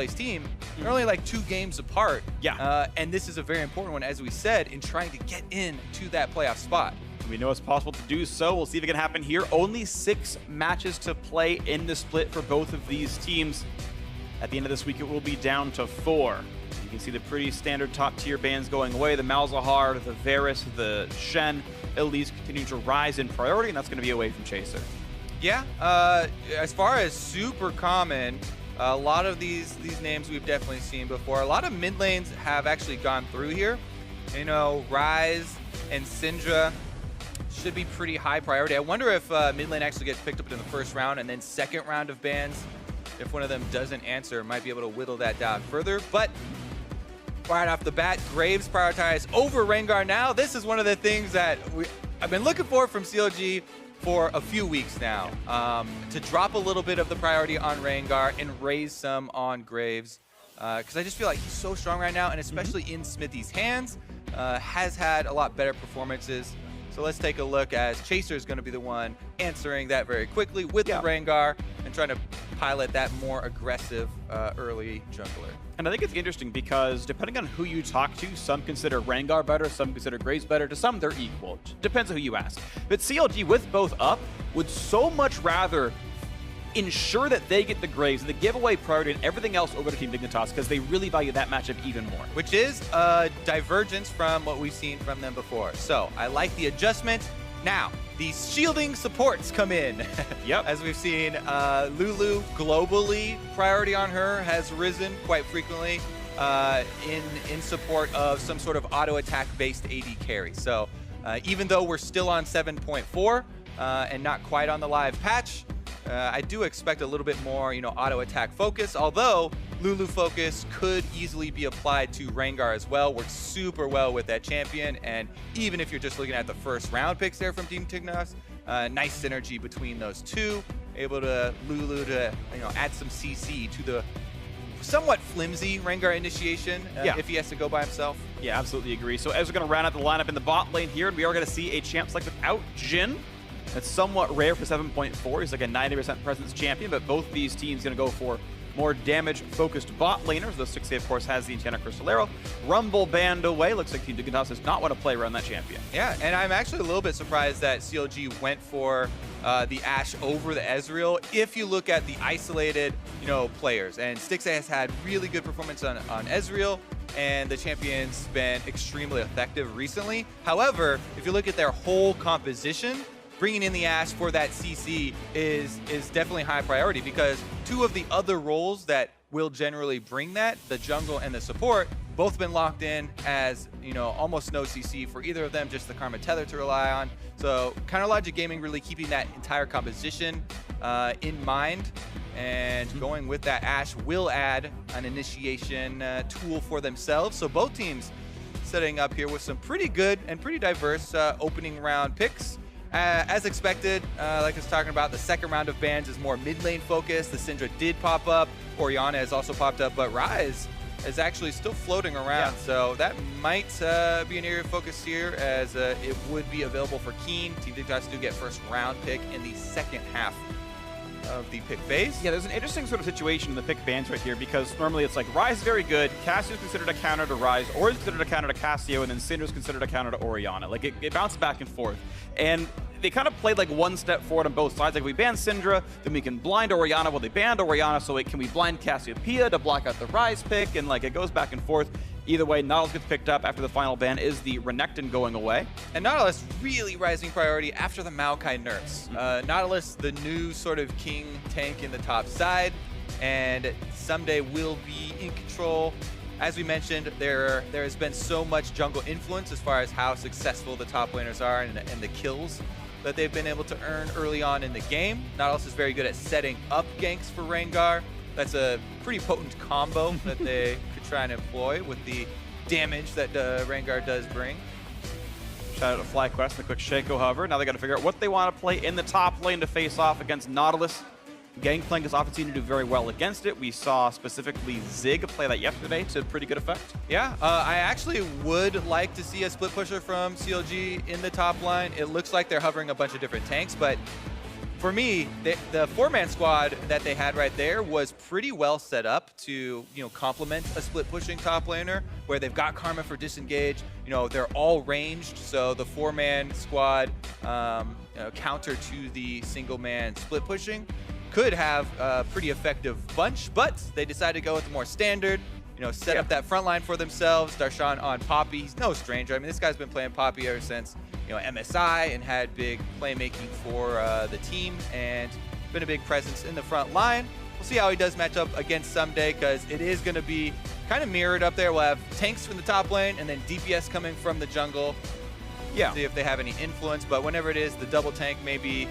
place team. They're only like 2 games apart. Yeah. And this is a very important one, as we said, in trying to get into that playoff spot. We know it's possible to do so. We'll see if it can happen here. Only 6 matches to play in the split for both of these teams. At the end of this week, it will be down to 4. You can see the pretty standard top-tier bans going away. The Malzahar, the Varus, the Shen, Elise continuing to rise in priority, and that's going to be away from Chaser. Yeah, as far as super common, a lot of these names we've definitely seen before. A lot of mid lanes have actually gone through here. You know, Ryze and Syndra should be pretty high priority. I wonder if mid lane actually gets picked up in the first round and then second round of bans. If one of them doesn't answer, might be able to whittle that down further. But right off the bat, Graves prioritized over Rengar now. This is one of the things that I've been looking for from CLG for a few weeks now. To drop a little bit of the priority on Rengar and raise some on Graves. Because I just feel like he's so strong right now, and especially in Smithy's hands, has had a lot better performances. So let's take a look, as Chaser is going to be the one answering that very quickly with the Rengar and trying to pilot that more aggressive early jungler. And I think it's interesting because depending on who you talk to, some consider Rengar better, some consider Graves better, to some they're equal. Depends on who you ask. But CLG, with both up, would so much rather ensure that they get the Graves and the giveaway priority and everything else over to Team Dignitas, because they really value that matchup even more. Which is a divergence from what we've seen from them before. So I like the adjustment. Now, these shielding supports come in. Yep. As we've seen, Lulu, globally, priority on her has risen quite frequently in support of some sort of auto attack based AD carry. So even though we're still on 7.4 and not quite on the live patch, I do expect a little bit more, auto attack focus, although Lulu focus could easily be applied to Rengar as well. Works super well with that champion, and even if you're just looking at the first round picks there from Team Dignitas, nice synergy between those two. Able to Lulu to add some CC to the somewhat flimsy Rengar initiation if he has to go by himself. Yeah, absolutely agree. So as we're going to round out the lineup in the bot lane here, and we are going to see a champ select without Jhin. That's somewhat rare for 7.4. He's like a 90% presence champion, but both these teams going to go for more damage-focused bot laners. The 6A, of course, has the Enchanter Crystal Arrow. Rumble banned away. Looks like Team Dignitas does not want to play around that champion. Yeah, and I'm actually a little bit surprised that CLG went for the Ashe over the Ezreal. If you look at the isolated, players, and Stix has had really good performance on Ezreal, and the champion's been extremely effective recently. However, if you look at their whole composition, bringing in the Ashe for that CC is definitely high priority, because 2 of the other roles that will generally bring that, the jungle and the support, both been locked in as, almost no CC for either of them, just the Karma Tether to rely on. So Counterlogic Gaming really keeping that entire composition in mind, and going with that Ashe will add an initiation tool for themselves. So both teams setting up here with some pretty good and pretty diverse opening round picks. As expected, like I was talking about, the second round of bans is more mid lane focused. The Syndra did pop up. Orianna has also popped up, but Ryze is actually still floating around. So that might be an area of focus here, as it would be available for Keen. Team Dignitas do get first round pick in the second half of the pick phase. Yeah, there's an interesting sort of situation in the pick bans right here, because normally it's like Ryze is very good, Cassio is considered a counter to Ryze, or is considered a counter to Cassio, and then Syndra is considered a counter to Orianna. Like it bounced back and forth. And they kind of played like one step forward on both sides. Like, we ban Syndra, then we can blind Orianna. Well, they banned Orianna, so can we blind Cassiopeia to block out the Ryze pick? And like it goes back and forth. Either way, Nautilus gets picked up after the final ban is the Renekton going away. And Nautilus really rising priority after the Maokai nerfs. Nautilus, the new sort of king tank in the top side, and someday will be in control. As we mentioned, there has been so much jungle influence as far as how successful the top laners are and the kills that they've been able to earn early on in the game. Nautilus is very good at setting up ganks for Rengar. That's a pretty potent combo that they could try and employ with the damage that Rengar does bring. Shout out to FlyQuest and the quick Shaco hover. Now they got to figure out what they want to play in the top lane to face off against Nautilus. Gangplank is often seen to do very well against it. We saw specifically Zig play that yesterday to pretty good effect. Yeah, I actually would like to see a split pusher from CLG in the top line. It looks like they're hovering a bunch of different tanks, but for me, the four-man squad that they had right there was pretty well set up to, complement a split-pushing top laner, where they've got Karma for disengage. They're all ranged, so the four-man squad counter to the single-man split-pushing could have a pretty effective bunch, but they decided to go with the more standard, set up that front line for themselves. Darshan on Poppy, he's no stranger. I mean, this guy's been playing Poppy ever since, MSI, and had big playmaking for the team, and been a big presence in the front line. We'll see how he does match up against Someday, because it is going to be kind of mirrored up there. We'll have tanks from the top lane, and then DPS coming from the jungle. Yeah. See if they have any influence, but whenever it is the double tank, maybe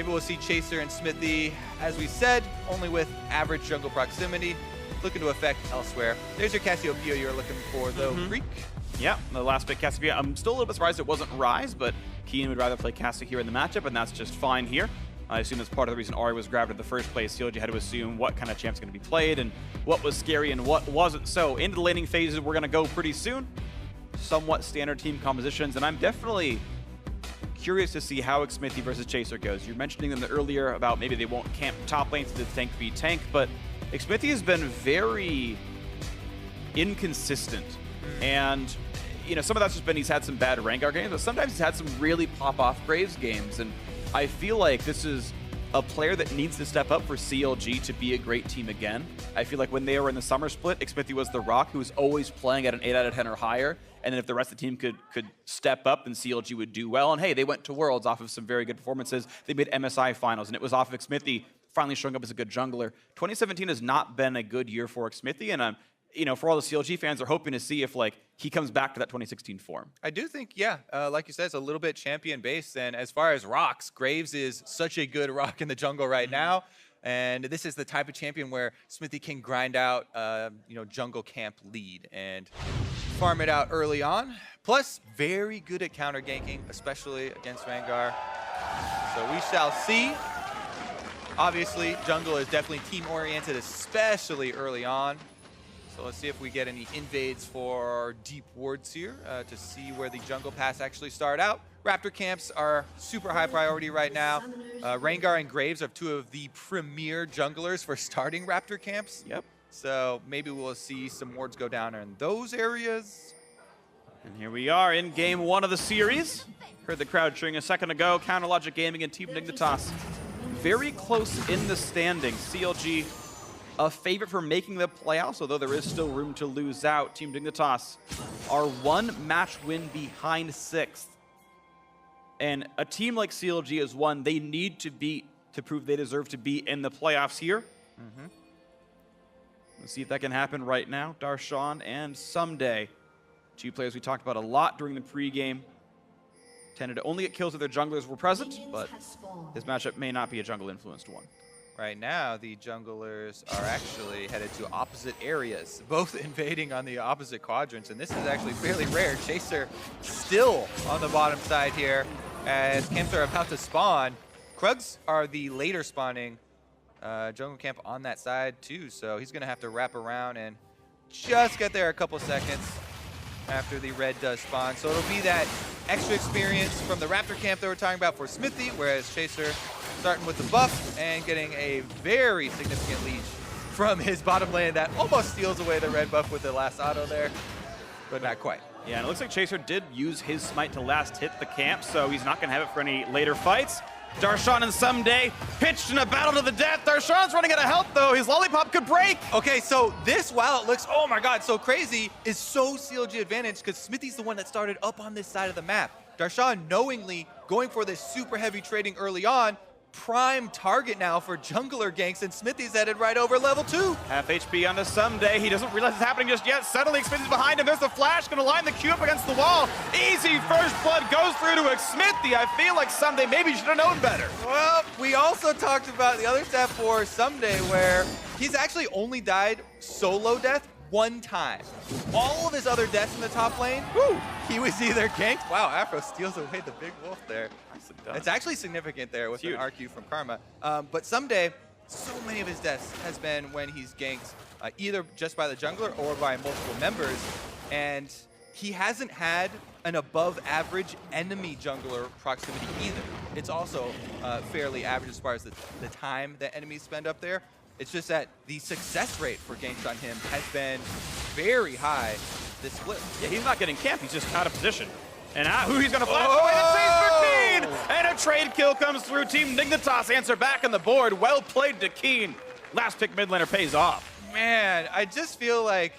we'll see Chaser and Smithy, as we said, only with average jungle proximity, looking to affect elsewhere. There's your Cassiopeia you're looking for, though, Greek. Yeah, the last pick, Cassiopeia. I'm still a little bit surprised it wasn't Rise, but Keen would rather play Cassie here in the matchup, and that's just fine here. I assume that's part of the reason Ahri was grabbed in the first place. CLG had to assume what kind of champ's going to be played and what was scary and what wasn't. So into the laning phases, we're going to go pretty soon. Somewhat standard team compositions, and I'm definitely curious to see how Xmithie versus Chaser goes. You're mentioning them earlier about maybe they won't camp top lane to the tank v tank, but Xmithie has been very inconsistent. And, some of that's just been he's had some bad Rengar games, but sometimes he's had some really pop-off Graves games. And I feel like this is a player that needs to step up for CLG to be a great team again. I feel like when they were in the summer split, Xmithie was the rock who was always playing at an 8 out of 10 or higher. And then if the rest of the team could step up, then CLG would do well. And hey, they went to Worlds off of some very good performances. They made MSI finals, and it was off of Xmithie finally showing up as a good jungler. 2017 has not been a good year for Xmithie, and for all the CLG fans, are hoping to see if he comes back to that 2016 form. I do think, like you said, it's a little bit champion-based. And as far as rocks, Graves is such a good rock in the jungle right now. And this is the type of champion where Xmithie can grind out, jungle camp lead and farm it out early on. Plus, very good at counter ganking, especially against Rengar. So we shall see. Obviously, jungle is definitely team-oriented, especially early on. So let's see if we get any invades for deep wards here to see where the jungle paths actually start out. Raptor camps are super high priority right now. Rengar and Graves are two of the premier junglers for starting Raptor camps. Yep. So maybe we'll see some wards go down in those areas. And here we are in game 1 of the series. Heard the crowd cheering a second ago. Counter Logic Gaming and Team Dignitas very close in the standings. CLG a favorite for making the playoffs, although there is still room to lose out. Team Dignitas are 1 match win behind 6th. And a team like CLG is one they need to beat to prove they deserve to be in the playoffs here. Let's see if that can happen right now. Darshan and Someday, 2 players we talked about a lot during the pregame. Tended to only get kills if their junglers were present, but this matchup may not be a jungle-influenced one. Right now, the junglers are actually headed to opposite areas, both invading on the opposite quadrants, and this is actually fairly rare. Chaser still on the bottom side here as camps are about to spawn. Krugs are the later spawning jungle camp on that side too, so he's going to have to wrap around and just get there a couple seconds after the red does spawn. So it'll be that extra experience from the Raptor camp that we're talking about for Xmithie, whereas Chaser starting with the buff and getting a very significant lead from his bottom lane that almost steals away the red buff with the last auto there, but not quite. Yeah, and it looks like Chaser did use his smite to last hit the camp, so he's not going to have it for any later fights. Darshan and Someday pitched in a battle to the death. Darshan's running out of health, though. His lollipop could break. Okay, so this, while it looks, oh my god, so crazy, is so CLG advantage because Smithie's the one that started up on this side of the map. Darshan knowingly going for this super heavy trading early on, prime target now for jungler ganks, and Smithie's headed right over level 2. Half HP onto Someday. He doesn't realize it's happening just yet. Suddenly, Xmithie's behind him. There's the flash, going to line the Q up against the wall. Easy first blood goes through to Xmithie. I feel like Someday maybe should have known better. Well, we also talked about the other stat for Someday where he's actually only died solo death 1 time. All of his other deaths in the top lane, he was either ganked. Wow, Afro steals away the big wolf there. It's actually significant there with an RQ from Karma. But Someday, so many of his deaths has been when he's ganked either just by the jungler or by multiple members. And he hasn't had an above average enemy jungler proximity either. it's also fairly average as far as the time that enemies spend up there. It's just that the success rate for ganks on him has been very high this split. Yeah, he's not getting camped, he's just out of position. And who he's gonna flash away, the chase for Keen! And a trade kill comes through. Team Dignitas answer back on the board. Well played to Keen. Last pick mid laner pays off. Man, I just feel like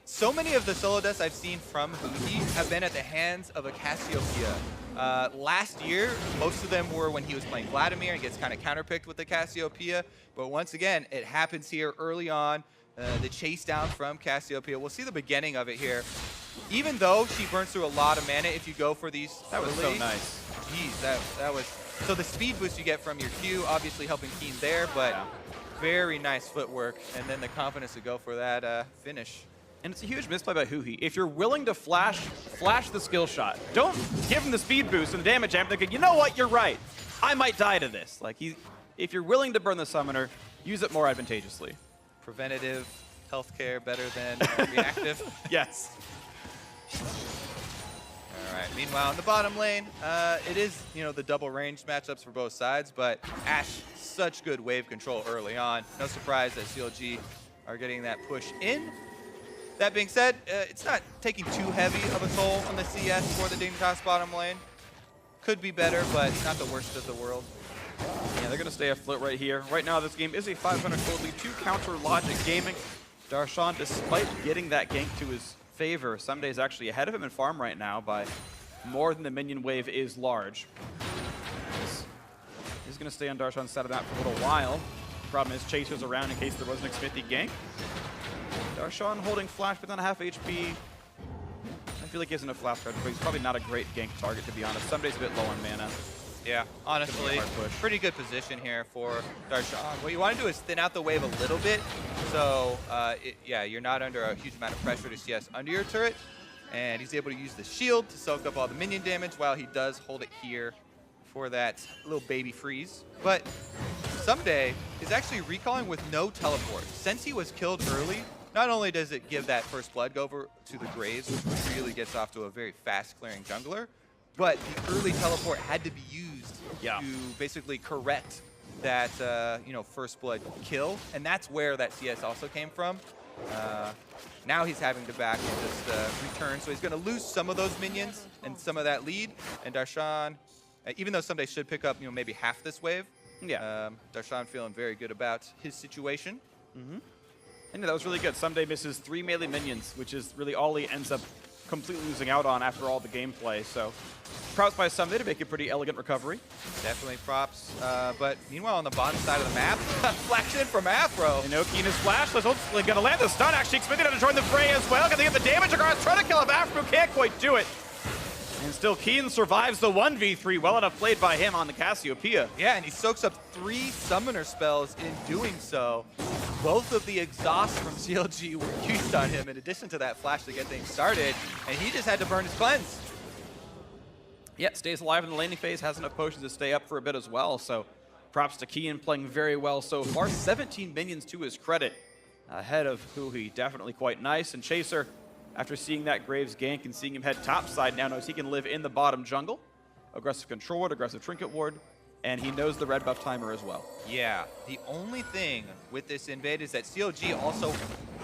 so many of the solo deaths I've seen from Huhi have been at the hands of a Cassiopeia. Last year, most of them were when he was playing Vladimir and gets kind of counterpicked with the Cassiopeia. But once again, it happens here early on. The chase down from Cassiopeia. We'll see the beginning of it here. Even though she burns through a lot of mana if you go for these That was so nice. Jeez, that was... So the speed boost you get from your Q, obviously helping Keen there, but very nice footwork. And then the confidence to go for that finish. And it's a huge misplay by Huhi. If you're willing to flash the skill shot. Don't give him the speed boost and the damage amp thinking, you know what, you're right. I might die to this. Like, if you're willing to burn the summoner, use it more advantageously. Preventative healthcare better than reactive. Yes. All right. Meanwhile, in the bottom lane, it is, the double range matchups for both sides, but Ashe, such good wave control early on. No surprise that CLG are getting that push in. That being said, it's not taking too heavy of a toll on the CS for the Dignitas bottom lane. Could be better, but not the worst of the world. Yeah, they're going to stay afloat right here. Right now, this game is a 500 gold lead, 2 counter Logic Gaming. Darshan, despite getting that gank to his favor, Someday is actually ahead of him in farm right now by more than the minion wave is large. He's going to stay on Darshan's side of that for a little while. Problem is, Chase was around in case there was an Xmithie gank. Darshan holding flash but on half HP. I feel like he has enough flash card, but he's probably not a great gank target, to be honest. Someday's a bit low on mana. Yeah, honestly, pretty good position here for Darshan. What you want to do is thin out the wave a little bit, so yeah, you're not under a huge amount of pressure to CS under your turret, and he's able to use the shield to soak up all the minion damage while he does hold it here for that little baby freeze. But Someday is actually recalling with no teleport. Since he was killed early, not only does it give that first blood go over to the graves, which really gets off to a very fast clearing jungler, but the early teleport had to be used to basically correct that first blood kill, and that's where that CS also came from. Now he's having to back and just return, so he's going to lose some of those minions and some of that lead. And Darshan, even though Someday should pick up maybe half this wave, Darshan feeling very good about his situation. And that was really good. Someday misses 3 melee minions, which is really all he ends up completely losing out on after all the gameplay. So props by Someday to make a pretty elegant recovery. Definitely props. But meanwhile, on the bottom side of the map, flash in from Afro. And Keen is flashed. That's hopefully going to land the stun. Actually, Xmithie to join the fray as well. Going to get the damage across. Trying to kill him. Afro can't quite do it. And still Keen survives the 1v3. Well enough played by him on the Cassiopeia. Yeah, and he soaks up 3 summoner spells in doing so. Both of the exhausts from CLG were used on him in addition to that flash to get things started, and he just had to burn his cleanse. Yeah, stays alive in the laning phase, has enough potions to stay up for a bit as well, so props to Keen playing very well so far. 17 minions to his credit, ahead of Huhi. Definitely quite nice, and Chaser, after seeing that Graves gank and seeing him head topside, now knows he can live in the bottom jungle. Aggressive control ward, aggressive trinket ward, and he knows the red buff timer as well. Yeah, the only thing with this invade is that CLG also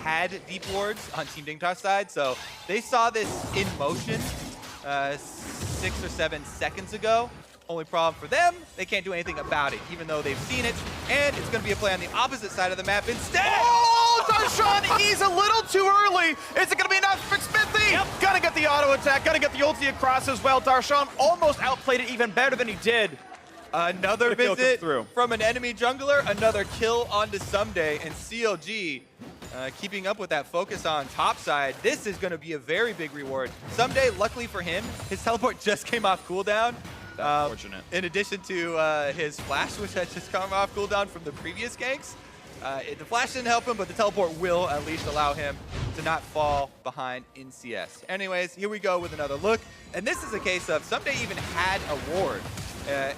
had deep wards on Team Dignitas side, so they saw this in motion 6 or 7 seconds ago. Only problem for them, they can't do anything about it, even though they've seen it, and it's going to be a play on the opposite side of the map instead. Oh, Darshan, he's a little too early. Is it going to be enough for Xmithie? Yep, gonna get the auto attack, gonna get the ulti across as well. Darshan almost outplayed it even better than he did. Another visit from an enemy jungler, another kill onto Someday, and CLG keeping up with that focus on top side. This is going to be a very big reward. Someday, luckily for him, his teleport just came off cooldown. Fortunate. In addition to his flash, which had just come off cooldown from the previous ganks. The flash didn't help him, but the teleport will at least allow him to not fall behind in CS. Anyways, here we go with another look. And this is a case of Someday even had a ward.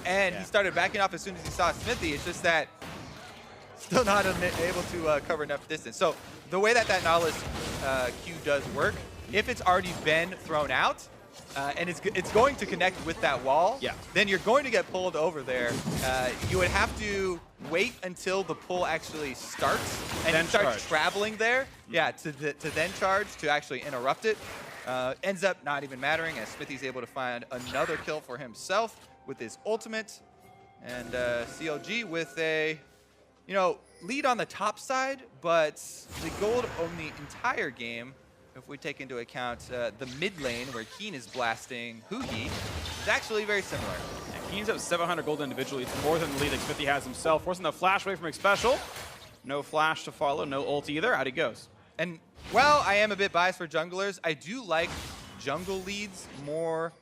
And he started backing off as soon as he saw Xmithie. It's just that still not able to cover enough distance. So the way that Nautilus Q does work, if it's already been thrown out, and it's going to connect with that wall, then you're going to get pulled over there. You would have to wait until the pull actually starts and then start traveling there, to then charge to actually interrupt it. Ends up not even mattering as Smithy's able to find another kill for himself with his ultimate. And CLG with a, lead on the top side, but the gold on the entire game, if we take into account the mid lane where Keen is blasting Huhi, is actually very similar. And Keen's at 700 gold individually. It's more than the lead that Smithy has himself. Forcing the flash away from X-Special. No flash to follow, no ult either. Out he goes. And while I am a bit biased for junglers, I do like jungle leads more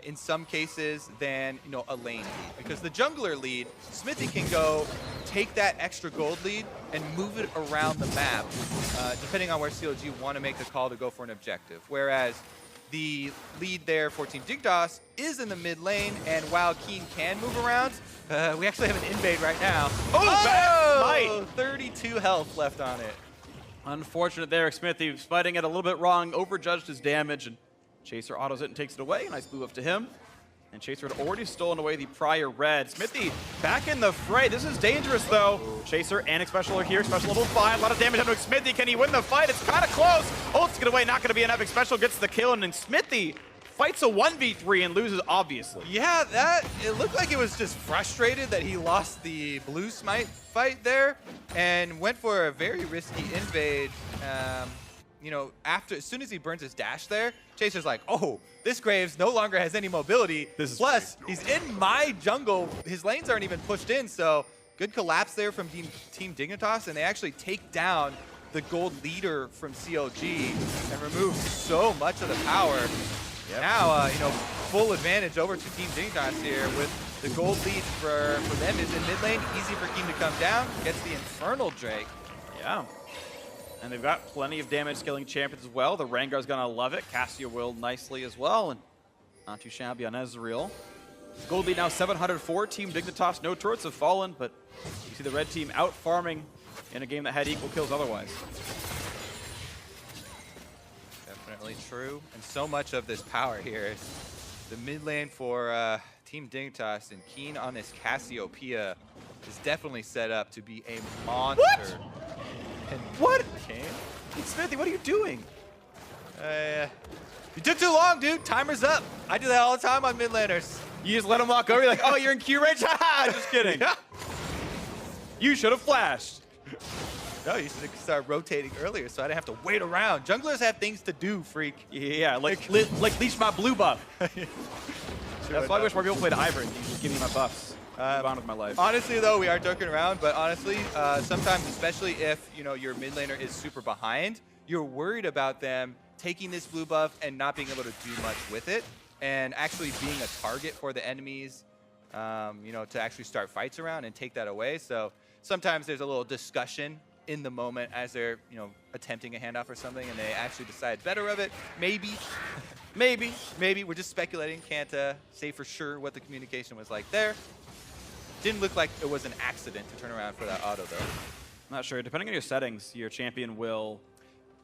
in some cases than a lane lead, because the jungler lead, Smithy can go take that extra gold lead and move it around the map, depending on where CLG want to make the call to go for an objective. Whereas the lead there for Team Dignitas is in the mid lane, and while Keen can move around, we actually have an invade right now. Oh, 32 health left on it. Unfortunate there. Smithy fighting it a little bit wrong, overjudged his damage, and Chaser autos it and takes it away. Nice move up to him. And Chaser had already stolen away the prior red. Smithy back in the fray. This is dangerous, though. Chaser and X-Special are here. Special level 5. A lot of damage onto Smithy. Can he win the fight? It's kind of close. Ult's get away. Not going to be enough. X-Special gets the kill, and then Smithy fights a 1v3 and loses, obviously. Yeah, it looked like it was just frustrated that he lost the blue smite fight there and went for a very risky invade. As soon as he burns his dash there, Chaser's like, oh, this Graves no longer has any mobility. Plus, he's in my jungle. His lanes aren't even pushed in, so good collapse there from Team Dignitas, and they actually take down the gold leader from CLG and remove so much of the power. Now, full advantage over to Team Dignitas here with the gold lead for them is in mid lane. Easy for Keen to come down. Gets the Infernal Drake. Yeah. And they've got plenty of damage killing champions as well. The Rengar's gonna love it. Cassia will nicely as well, and not too shabby on Ezreal. Gold lead now 704. Team Dignitas, no turrets have fallen, but you see the red team out farming in a game that had equal kills otherwise. Definitely true. And so much of this power here is the mid lane for Team Dignitas, and Keen on this Cassiopeia is definitely set up to be a monster. What? What? Okay. Smithy, what are you doing? You took too long, dude. Timer's up. I do that all the time on mid laners. You just let him walk over. You're like, oh, you're in Q range? Haha, just kidding. Yeah. You should have flashed. No, you should start rotating earlier so I didn't have to wait around. Junglers have things to do, freak. Yeah, like leash my blue buff. That's why I wish more people played hybrid. You just give me my buffs. Move on with my life. Honestly, though, we are joking around, but honestly, sometimes, especially if your mid laner is super behind, you're worried about them taking this blue buff and not being able to do much with it, and actually being a target for the enemies, to actually start fights around and take that away. So sometimes there's a little discussion in the moment as they're attempting a handoff or something, and they actually decide better of it. Maybe. Maybe. We're just speculating. Can't say for sure what the communication was like there. Didn't look like it was an accident to turn around for that auto, though. Not sure. Depending on your settings, your champion will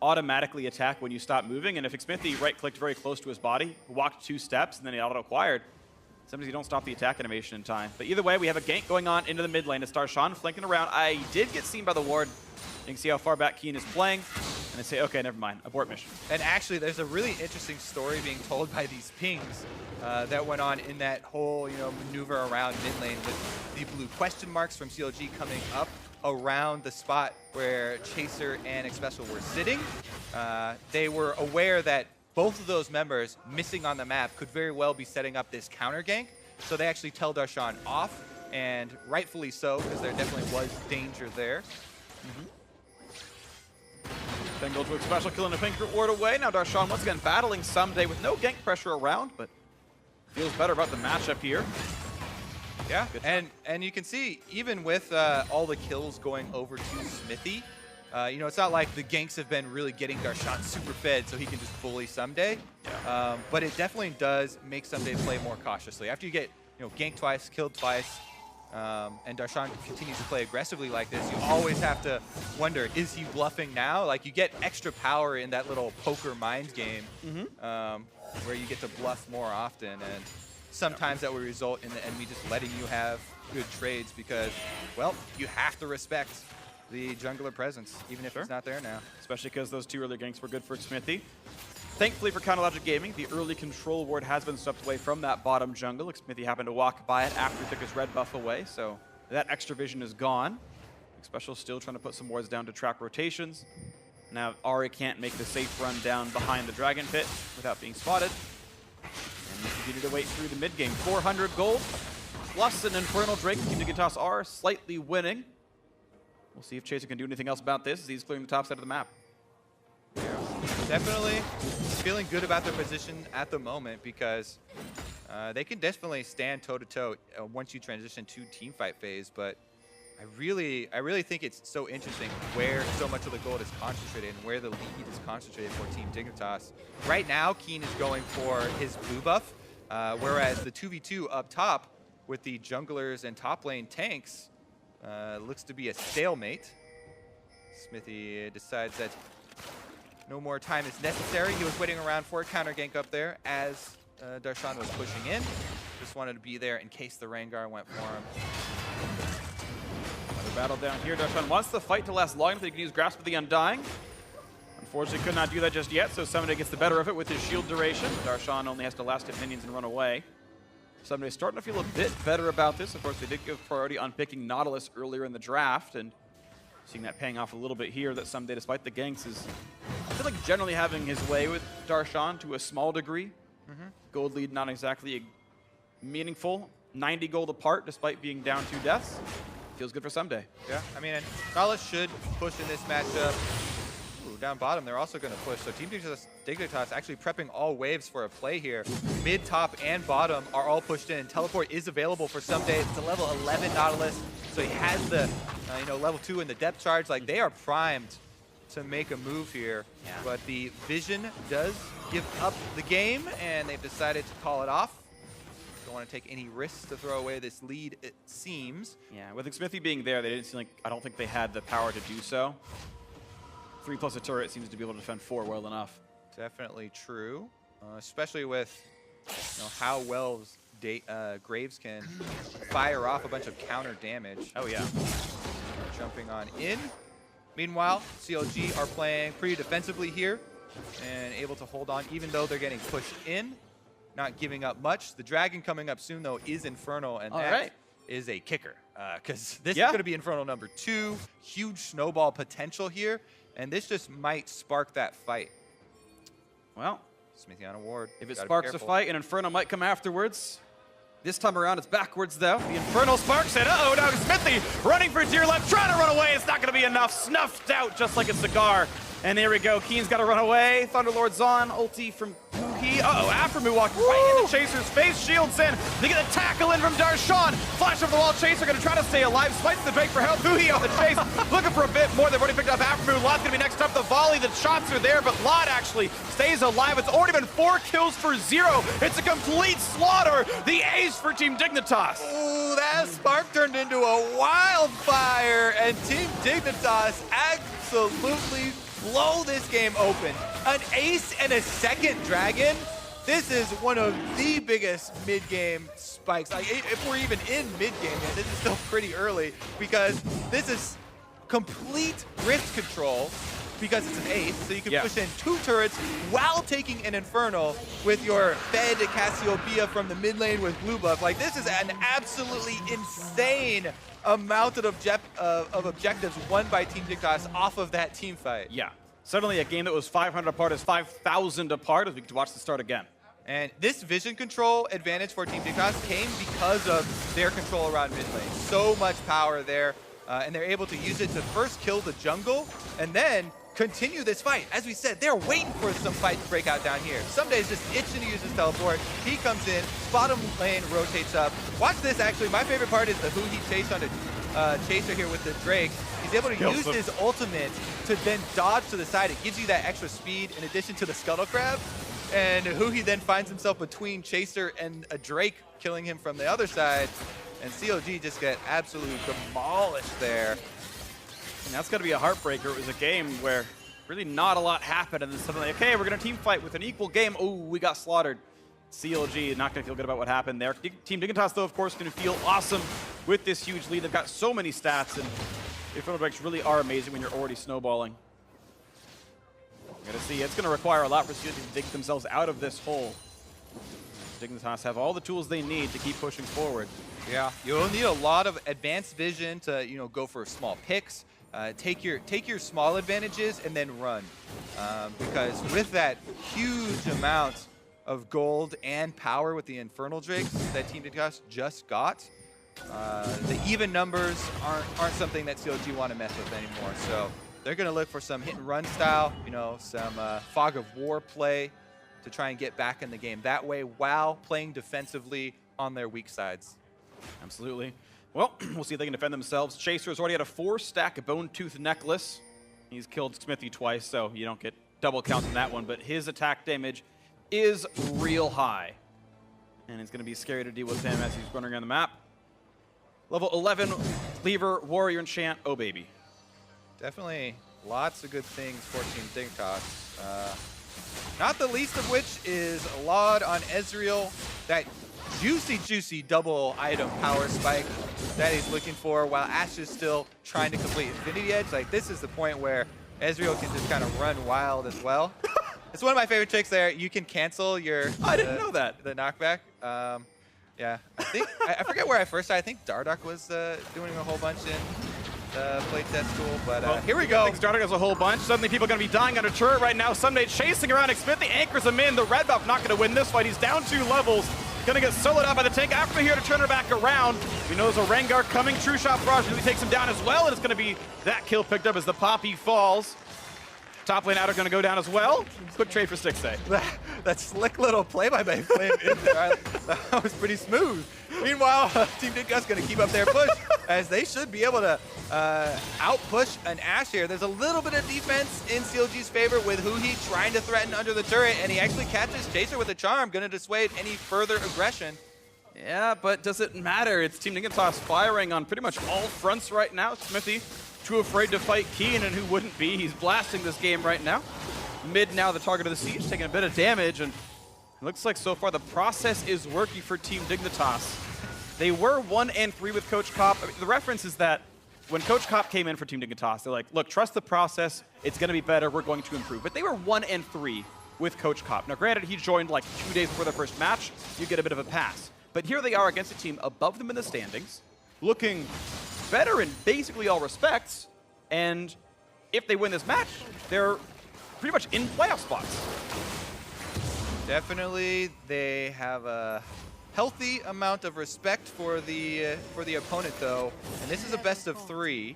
automatically attack when you stop moving. And if Smithy right-clicked very close to his body, walked 2 steps, and then he auto-acquired, sometimes you don't stop the attack animation in time. But either way, we have a gank going on into the mid lane. It's Darshan flanking around. I did get seen by the ward. You can see how far back Keen is playing. And they say, okay, never mind, abort mission. And actually, there's a really interesting story being told by these pings that went on in that whole, maneuver around mid lane with the blue question marks from CLG coming up around the spot where Chaser and X-Special were sitting. They were aware that both of those members missing on the map could very well be setting up this counter gank. So they actually tell Darshan off, and rightfully so, because there definitely was danger there. Then goes to X-Special, killing a pink ward away. Now Darshan once again battling Someday with no gank pressure around, but feels better about the matchup here. Yeah, and you can see, even with all the kills going over to Smithy, it's not like the ganks have been really getting Darshan super fed so he can just bully Someday. Yeah. But it definitely does make Someday play more cautiously. After you get ganked twice, killed twice, and Darshan continues to play aggressively like this, you always have to wonder, is he bluffing now? Like, you get extra power in that little poker mind game. where you get to bluff more often, and sometimes that will result in the enemy just letting you have good trades because, well, you have to respect the jungler presence, even if it's not there now. Especially because those 2 early ganks were good for Smithy. Thankfully for Counterlogic Gaming, the early control ward has been swept away from that bottom jungle. Smithy happened to walk by it after he took his red buff away, so that extra vision is gone. Special still trying to put some wards down to trap rotations. Now Ari can't make the safe run down behind the Dragon Pit without being spotted. And we continue to wait through the mid game. 400 gold plus an Infernal Drake. Team Dignitas are slightly winning. We'll see if Chaser can do anything else about this as he's clearing the top side of the map. Yeah, definitely feeling good about their position at the moment because they can definitely stand toe-to-toe once you transition to teamfight phase, but I really think it's so interesting where so much of the gold is concentrated and where the lead is concentrated for Team Dignitas. Right now, Keen is going for his blue buff, whereas the 2v2 up top with the junglers and top lane tanks looks to be a stalemate. Smithy decides that no more time is necessary. He was waiting around for a counter gank up there as Darshan was pushing in. Just wanted to be there in case the Rengar went for him. Another battle down here. Darshan wants the fight to last long enough that he can use Grasp of the Undying. Unfortunately, could not do that just yet, so Someday gets the better of it with his shield duration. Darshan only has to last hit minions and run away. Someday starting to feel a bit better about this. Of course, they did give priority on picking Nautilus earlier in the draft, and seeing that paying off a little bit here, that Someday, despite the ganks, is, I feel like, generally having his way with Darshan to a small degree. Gold lead not exactly meaningful. 90 gold apart, despite being down 2 deaths. Feels good for Someday. Yeah, I mean, Nautilus should push in this matchup. Ooh, down bottom, they're also going to push. So Team Dignitas actually prepping all waves for a play here. Mid, top, and bottom are all pushed in. Teleport is available for Someday. It's a level 11 Nautilus, so he has the level 2 in the depth charge. Like, they are primed to make a move here. Yeah. But the vision does give up the game, and they've decided to call it off. Don't want to take any risks to throw away this lead, it seems. Yeah, with Smithy being there, they didn't seem like, I don't think they had the power to do so. 3 plus a turret seems to be able to defend 4 well enough. Definitely true, especially with how well Graves can fire off a bunch of counter damage. Oh yeah. Jumping on in. Meanwhile, CLG are playing pretty defensively here and able to hold on even though they're getting pushed in. Not giving up much. The dragon coming up soon, though, is Infernal, and that is a kicker. Because this is going to be Infernal number 2. Huge snowball potential here, and this just might spark that fight. Well, Smithy on a ward. If it sparks a fight, an Inferno might come afterwards. This time around, it's backwards, though. The Infernal sparks it. Uh-oh, now Smithy running for dear life, trying to run away. It's not going to be enough. Snuffed out just like a cigar. And there we go. Keen's got to run away. Thunderlord's on. Ulti from Huhi. Uh-oh, Aftermoo walking right into Chaser's face. Shields in. They get a tackle in from Darshan. Flash over the wall. Chaser going to try to stay alive. Spites the Drake for help. Huhi on the chase. Looking for a bit more. They've already picked up Aftermoo. Lod's going to be next up. The volley. The shots are there, but Lod actually stays alive. It's already been 4 kills for 0. It's a complete slaughter. The ace for Team Dignitas. Ooh, that spark turned into a wildfire, and Team Dignitas absolutely blow this game open. An ace and a second dragon. This is one of the biggest mid-game spikes. Like, if we're even in mid-game, this is still pretty early because this is complete rift control because it's an ace, so you can push in 2 turrets while taking an Infernal with your fed Cassiopeia from the mid lane with blue buff. Like, this is an absolutely insane amount of objectives won by Team Dignitas off of that team fight. Yeah. Suddenly a game that was 500 apart is 5,000 apart as we get to watch the start again. And this vision control advantage for Team Dignitas came because of their control around mid lane. So much power there, and they're able to use it to first kill the jungle and then continue this fight. As we said, they're waiting for some fight to break out down here. Someday's just itching to use his teleport. He comes in, bottom lane rotates up. Watch this, actually. My favorite part is the Huhi chase on a Chaser here with the Drake. He's able to use his ultimate to then dodge to the side. It gives you that extra speed in addition to the Scuttle Crab. And Huhi then finds himself between Chaser and a Drake, killing him from the other side. And CLG just get absolutely demolished there. And that's got to be a heartbreaker. It was a game where Really not a lot happened, and then suddenly, okay, we're going to team fight with an equal game. Oh, we got slaughtered. CLG not going to feel good about what happened there. Team Dignitas, though, of course, going to feel awesome with this huge lead. They've got so many stats, and the inferno breaks really are amazing when you're already snowballing. We're going to see. It's going to require a lot for CLG to dig themselves out of this hole. Dignitas have all the tools they need to keep pushing forward. Yeah, you'll need a lot of advanced vision to go for small picks. Take your small advantages and then run, because with that huge amount of gold and power with the Infernal Drakes that Team Dignitas just got, the even numbers aren't something that CLG want to mess with anymore. So they're going to look for some hit and run style, some fog of war play to try and get back in the game that way while playing defensively on their weak sides. Absolutely. Well, we'll see if they can defend themselves. Chaser's already had a 4-stack Bone Tooth Necklace. He's killed Smithy twice, so you don't get double counts on that one, but his attack damage is real high. And it's going to be scary to deal with him as he's running around the map. Level 11, Cleaver, Warrior Enchant, oh baby. Definitely lots of good things for Team Dignitas. Not the least of which is a lot on Ezreal. That juicy double item power spike that he's looking for, while Ashe is still trying to complete Infinity Edge. Like, this is the point where Ezreal can just kind of run wild as well. It's one of my favorite tricks there. You can cancel your... I didn't know that. The knockback. Yeah, I think... I forget where I first started. I think Dardoch was doing a whole bunch in the playtest tool, but well, here we go. I think Dardoch has a whole bunch. Suddenly people are going to be dying under turret right now. Sunday chasing around Xmith. Anchors him in. The red buff not going to win this fight. He's down 2 levels. Gonna get soloed out by the tank. After here to turn her back around. We know there's a Rengar coming. True Shot Barrage really takes him down as well, and it's gonna be that kill picked up as the Poppy falls. Top lane out are gonna go down as well. Quick trade for Stixay. That slick little play by Flame in there. That was pretty smooth. Meanwhile, Team Dignitas gonna keep up their push as they should be able to out-push an Ashe here. There's a little bit of defense in CLG's favor with Huhi trying to threaten under the turret, and he actually catches Chaser with a charm, gonna dissuade any further aggression. Yeah, but does it matter? It's Team Dignitas firing on pretty much all fronts right now. Smithy, too afraid to fight Keen, and who wouldn't be? He's blasting this game right now. Mid now the target of the siege, taking a bit of damage, and it looks like so far the process is working for Team Dignitas. They were 1-3 with Coach Kopp. I mean, the reference is that when Coach Kopp came in for Team Dignitas, they're like, look, trust the process. It's going to be better. We're going to improve. But they were 1-3 with Coach Kopp. Now, granted, he joined like 2 days before their first match. You get a bit of a pass. But here they are against a team above them in the standings, looking better in basically all respects. And if they win this match, they're pretty much in playoff spots. Definitely, they have a healthy amount of respect for the opponent, though, and this is a best of 3.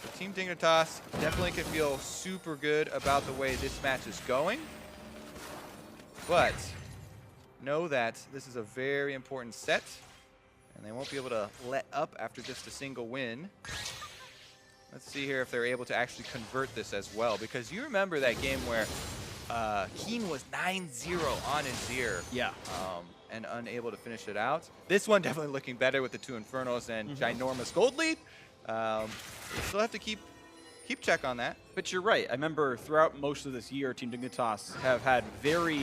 So Team Dignitas definitely can feel super good about the way this match is going, but know that this is a very important set, and they won't be able to let up after just a single win. Let's see here if they're able to actually convert this as well, because you remember that game where Keen was 9-0 on Azir. Yeah. And unable to finish it out. This one definitely looking better with the 2 Infernos and ginormous gold lead. Still have to keep check on that. But you're right. I remember throughout most of this year, Team Dignitas have had very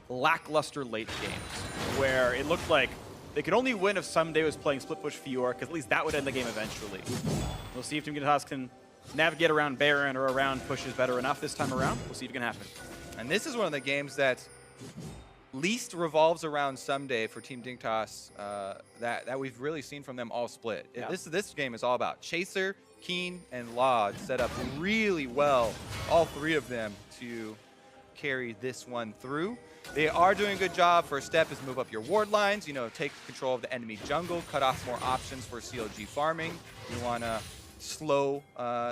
lackluster late games where it looked like they could only win if Someday was playing split push Fiora, because at least that would end the game eventually. We'll see if Team Dignitas can navigate around Baron or around pushes better enough this time around. We'll see if it can happen. And this is one of the games that least revolves around Someday for Team Dignitas that we've really seen from them all split. Yeah. This game is all about Chaser, Keen, and Laud set up really well, all 3 of them, to carry this one through. They are doing a good job. First step is move up your ward lines, take control of the enemy jungle, cut off more options for CLG farming. You want to slow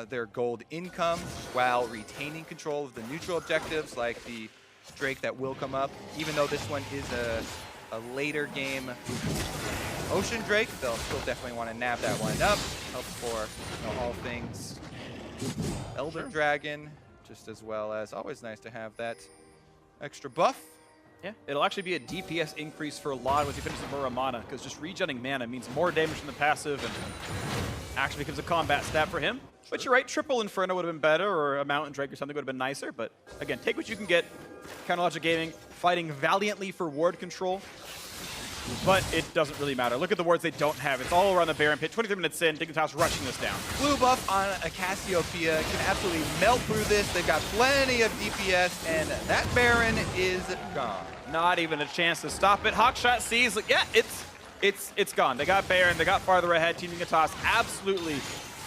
their gold income while retaining control of the neutral objectives like the Drake that will come up. Even though this one is a later game Ocean Drake, they'll still definitely want to nab that one up. Helps for all things Elder Dragon, just as well as always nice to have that extra buff. Yeah, it'll actually be a DPS increase for Lod once he finishes the Muramana, because just regenerating mana means more damage from the passive and actually becomes a combat stat for him. But you're right, triple Inferno would have been better, or a Mountain Drake or something would have been nicer. But again, take what you can get. Counterlogic Gaming fighting valiantly for ward control, but it doesn't really matter. Look at the wards they don't have. It's all around the Baron Pit. 23 minutes in, Dignitas rushing this down. Blue buff on a Cassiopeia can absolutely melt through this. They've got plenty of DPS, and that Baron is gone. Not even a chance to stop it. Hawkshot sees, like, yeah, it's gone. They got Baron, they got farther ahead. Team Dignitas absolutely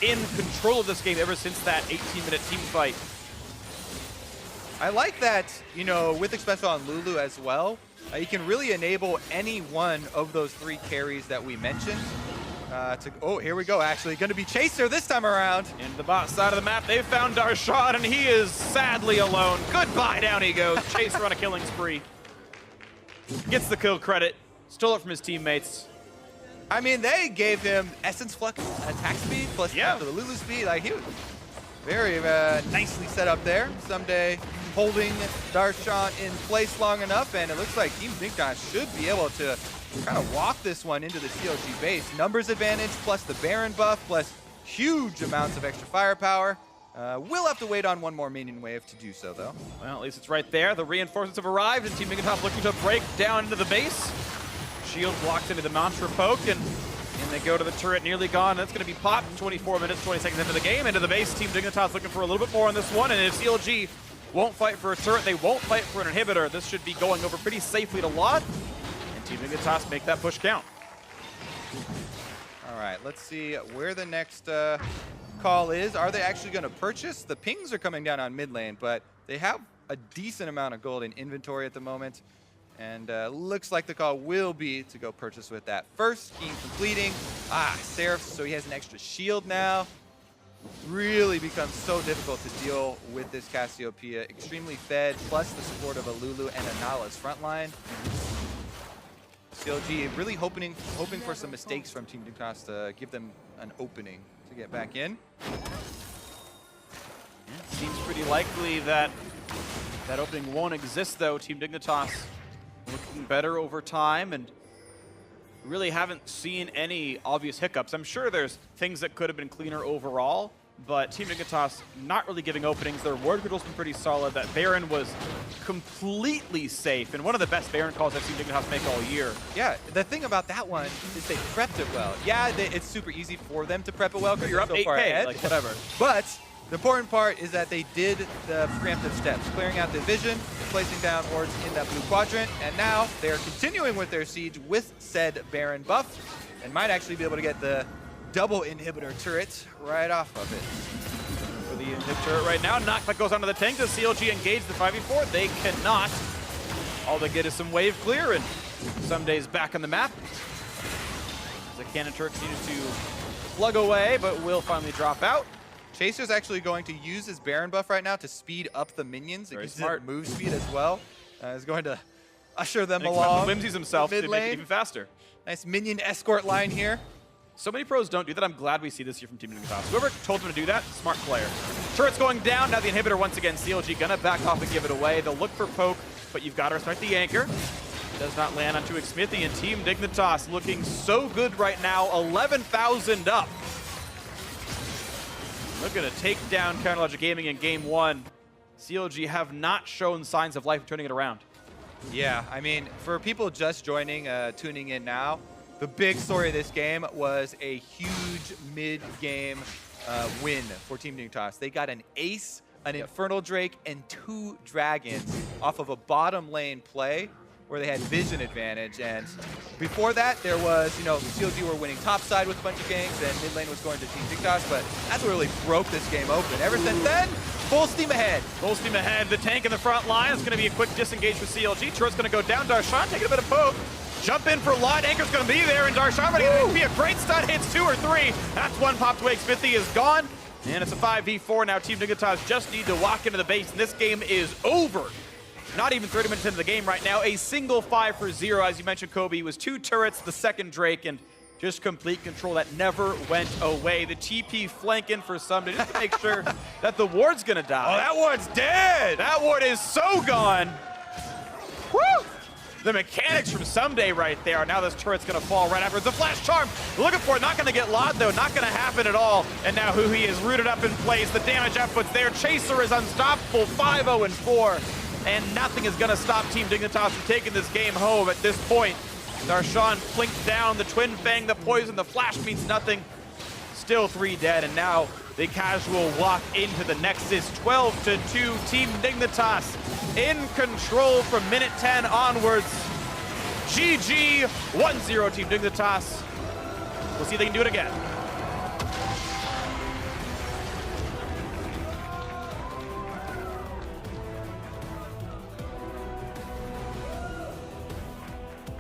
in control of this game ever since that 18-minute team fight. I like that, you know, with especially on Lulu as well, you can really enable any one of those 3 carries that we mentioned. Oh, here we go, actually. Going to be Chaser this time around. In the bot side of the map, they've found Darshan, and he is sadly alone. Goodbye, down he goes. Chaser on a killing spree. Gets the kill credit. Stole it from his teammates. I mean, they gave him Essence Flux attack speed plus the Lulu speed. Like, he was very nicely set up there. Someday holding Darshan in place long enough, and it looks like Team Dignitas should be able to kind of walk this one into the CLG base. Numbers advantage plus the Baron buff plus huge amounts of extra firepower. We'll have to wait on one more minion wave to do so, though. Well, at least it's right there. The reinforcements have arrived, and Team Dignitas looking to break down into the base. Shield blocks into the Mantra poke, and they go to the turret, nearly gone. That's going to be popped 24 minutes, 20 seconds into the game. Into the base, Team Dignitas looking for a little bit more on this one, and if CLG won't fight for a turret, they won't fight for an inhibitor. This should be going over pretty safely to Lot, and Team Dignitas make that push count. All right, let's see where the next call is. Are they actually going to purchase? The pings are coming down on mid lane, but they have a decent amount of gold in inventory at the moment. And looks like the call will be to go purchase with that first. Scheme completing. Seraph, so he has an extra shield now. Really becomes so difficult to deal with this Cassiopeia. Extremely fed, plus the support of a Lulu and a Nala's frontline. CLG really hoping for some mistakes from Team Dignitas to give them an opening to get back in. Seems pretty likely that that opening won't exist, though. Team Dignitas looking better over time, and really haven't seen any obvious hiccups. I'm sure there's things that could have been cleaner overall, but Team Dignitas not really giving openings. Their ward control's been pretty solid. That Baron was completely safe, and one of the best Baron calls I've seen Dignitas make all year. Yeah, the thing about that one is they prepped it well. Yeah, it's super easy for them to prep it well because you're up so 8K, far ahead. like whatever. But the important part is that they did the preemptive steps, clearing out the vision, placing down wards in that blue quadrant, and now they're continuing with their siege with said Baron buff, and might actually be able to get the double inhibitor turret right off of it. For the inhib turret right now, knockback goes onto the tank. Does CLG engage the 5v4? They cannot. All they get is some wave clear, and Sumday's back on the map. The cannon turret continues to plug away, but will finally drop out. Chaser's actually going to use his Baron buff right now to speed up the minions. Very It gives smart. it move speed as well. Is going to usher them along. Whimsies himself to make it even faster. Nice minion escort line here. So many pros don't do that. I'm glad we see this here from Team Dignitas. Whoever told them to do that, smart player. Turret's going down. Now the inhibitor once again. CLG gonna back off and give it away. They'll look for poke, but you've got to respect the anchor. Does not land onto Xmithy, and Team Dignitas looking so good right now. 11,000 up. Looking to take down Counterlogic Gaming in game 1. CLG have not shown signs of life turning it around. Yeah, I mean, for people just joining, tuning in now, the big story of this game was a huge mid-game win for Team Dignitas. They got an ace, an Infernal Drake, and 2 dragons off of a bottom lane play where they had vision advantage. And before that, there was, you know, CLG were winning top side with a bunch of games, and mid lane was going to Team Dignitas, but that's what really broke this game open. Ever since then, full steam ahead. Full steam ahead. The tank in the front line is going to be a quick disengage for CLG. Turret's going to go down. Darshan taking a bit of poke. Jump in for Lot. Anchor's going to be there, and Darshan going to be a great stun. Hits 2 or 3. That's one popped away. Xmithy is gone. And it's a 5v4 now. Team Dignitas just need to walk into the base, and this game is over. Not even 30 minutes into the game right now. A single 5-for-0, as you mentioned, Kobe. It was 2 turrets, the second Drake, and just complete control that never went away. The TP flanking for some to just make sure that the ward's gonna die. Oh, that ward's dead! That ward is so gone. Woo! the mechanics from Someday right there. Now this turret's going to fall right afterwards. The flash charm, looking for it, not going to get Lod though, not going to happen at all. And now Huhi is rooted up in place. The damage output's there. Chaser is unstoppable, 5-0-4. And nothing is going to stop Team Dignitas from taking this game home at this point. Darshan plinked down, the Twin Fang, the poison, the flash means nothing. Still 3 dead, and now the casual walk into the Nexus. 12-2, Team Dignitas in control from minute 10 onwards. GG, 1-0 Team Dignitas. We'll see if they can do it again.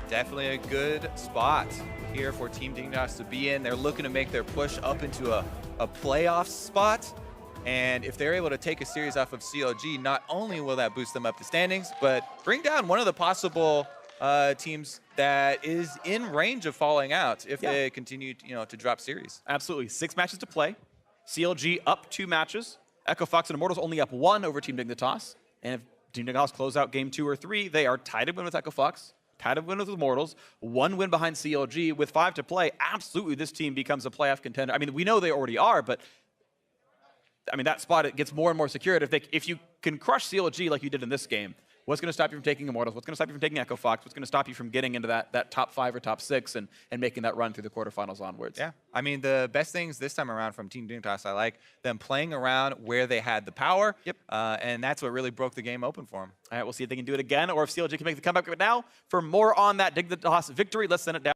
Definitely a good spot here for Team Dignitas to be in. They're looking to make their push up into a playoff spot. And if they're able to take a series off of CLG, not only will that boost them up the standings, but bring down one of the possible teams that is in range of falling out if they continue to drop series. Absolutely. 6 matches to play. CLG up 2 matches. Echo Fox and Immortals only up 1 over Team Dignitas. And if Team Dignitas close out game 2 or 3, they are tied to win with Echo Fox, tied to win with Immortals, 1 win behind CLG with 5 to play. Absolutely, this team becomes a playoff contender. I mean, we know they already are, but I mean, that spot, it gets more and more secured. If you can crush CLG like you did in this game, what's going to stop you from taking Immortals? What's going to stop you from taking Echo Fox? What's going to stop you from getting into that top 5 or top 6 and making that run through the quarterfinals onwards? Yeah, I mean, the best things this time around from Team Dignitas, I like them playing around where they had the power. Yep. And that's what really broke the game open for them. All right, we'll see if they can do it again or if CLG can make the comeback. But now, for more on that Dignitas victory, let's send it down.